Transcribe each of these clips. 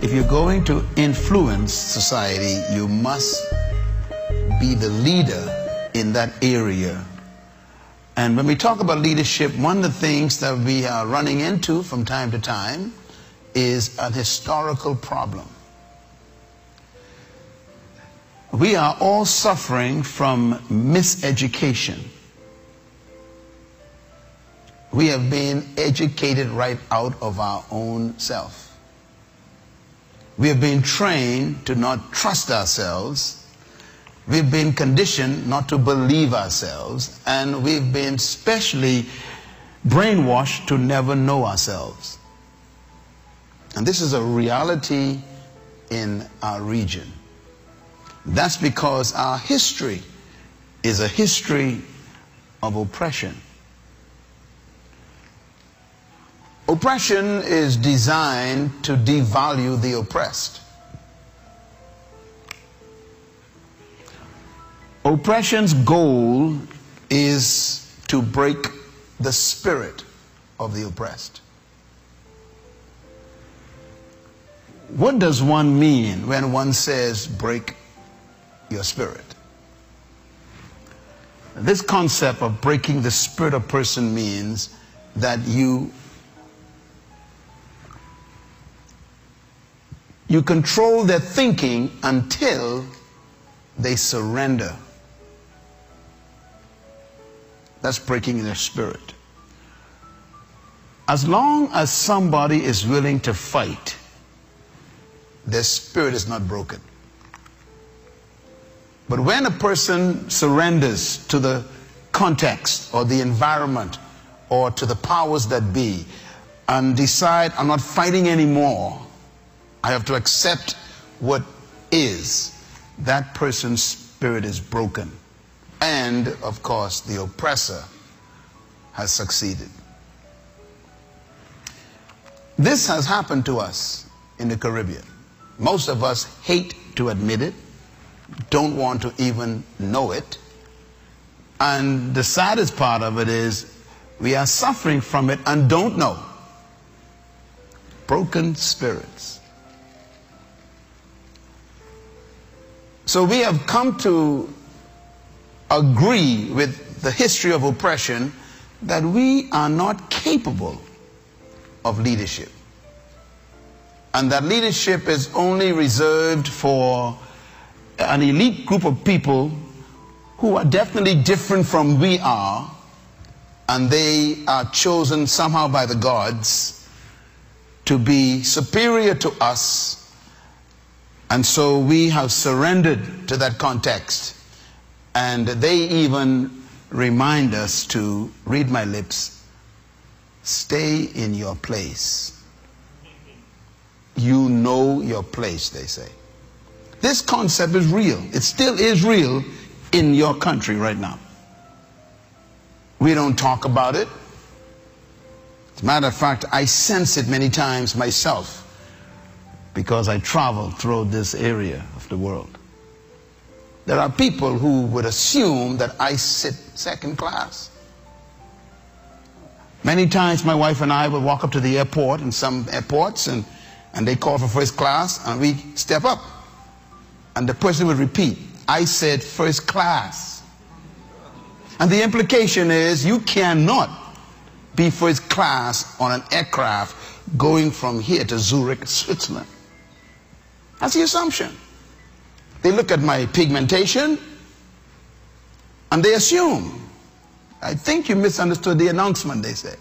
If you're going to influence society, you must be the leader in that area. And when we talk about leadership, one of the things that we are running into from time to time is an historical problem. We are all suffering from miseducation. We have been educated right out of our own self. We have been trained to not trust ourselves. We've been conditioned not to believe ourselves. And we've been specially brainwashed to never know ourselves. And this is a reality in our region. That's because our history is a history of oppression. Oppression is designed to devalue the oppressed. Oppression's goal is to break the spirit of the oppressed. What does one mean when one says break your spirit? This concept of breaking the spirit of a person means that you control their thinking until they surrender. That's breaking their spirit. As long as somebody is willing to fight, their spirit is not broken. But when a person surrenders to the context or the environment or to the powers that be and decide, I'm not fighting anymore, I have to accept what is, that person's spirit is broken. And, of course, the oppressor has succeeded. This has happened to us in the Caribbean. Most of us hate to admit it, don't want to even know it. And the saddest part of it is we are suffering from it and don't know. Broken spirits. So we have come to agree with the history of oppression that we are not capable of leadership. And that leadership is only reserved for an elite group of people who are definitely different from we are, and they are chosen somehow by the gods to be superior to us, and so we have surrendered to that context. And they even remind us to, read my lips, stay in your place. You know your place, they say. This concept is real. It still is real in your country right now. We don't talk about it. As a matter of fact, I sense it many times myself because I travel throughout this area of the world. There are people who would assume that I sit second class. Many times my wife and I would walk up to the airport, in some airports, and they call for first class, and we step up. And the person would repeat, I said first class. And the implication is you cannot be first class on an aircraft going from here to Zurich, Switzerland. That's the assumption. They look at my pigmentation and they assume, I think you misunderstood the announcement, they said.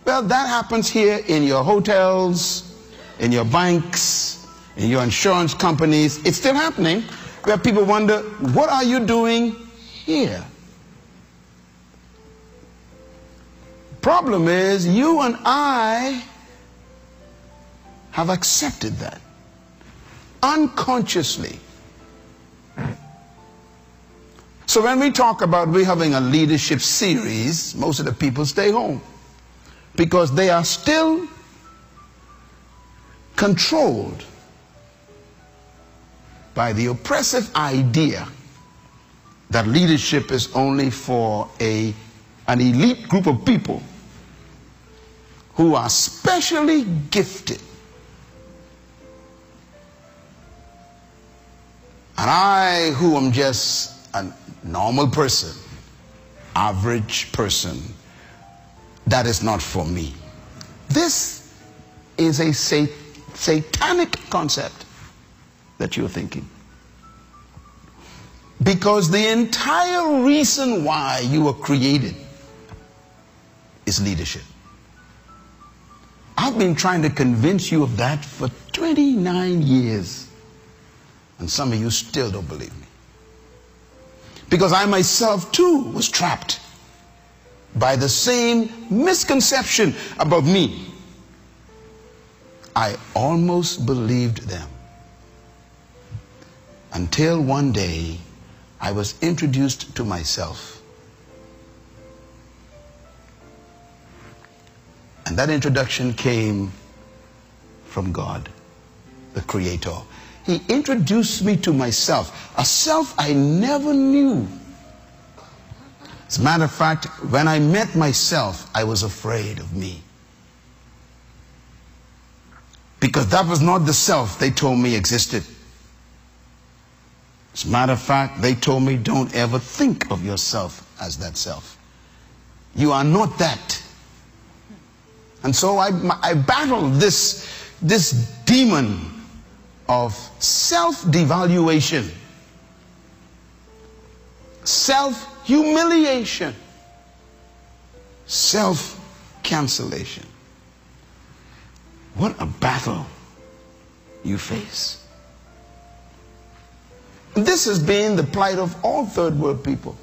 Well, that happens here in your hotels, in your banks, in your insurance companies. It's still happening, where people wonder, what are you doing here? Problem is, you and I have accepted that unconsciously. So when we talk about we having a leadership series, most of the people stay home because they are still controlled by the oppressive idea that leadership is only for an elite group of people who are specially gifted And I, who am just a normal person, average person, that is not for me. This is a satanic concept that you're thinking. Because the entire reason why you were created is leadership. I've been trying to convince you of that for 29 years. And some of you still don't believe me. Because I myself too was trapped by the same misconception about me. I almost believed them. Until one day I was introduced to myself. And that introduction came from God, the Creator. He introduced me to myself, a self I never knew. As a matter of fact, when I met myself, I was afraid of me. Because that was not the self they told me existed. As a matter of fact, they told me, don't ever think of yourself as that self. You are not that. And so I battled this demon of self-devaluation, self-humiliation, self-cancellation. What a battle you face. This has been the plight of all third world people.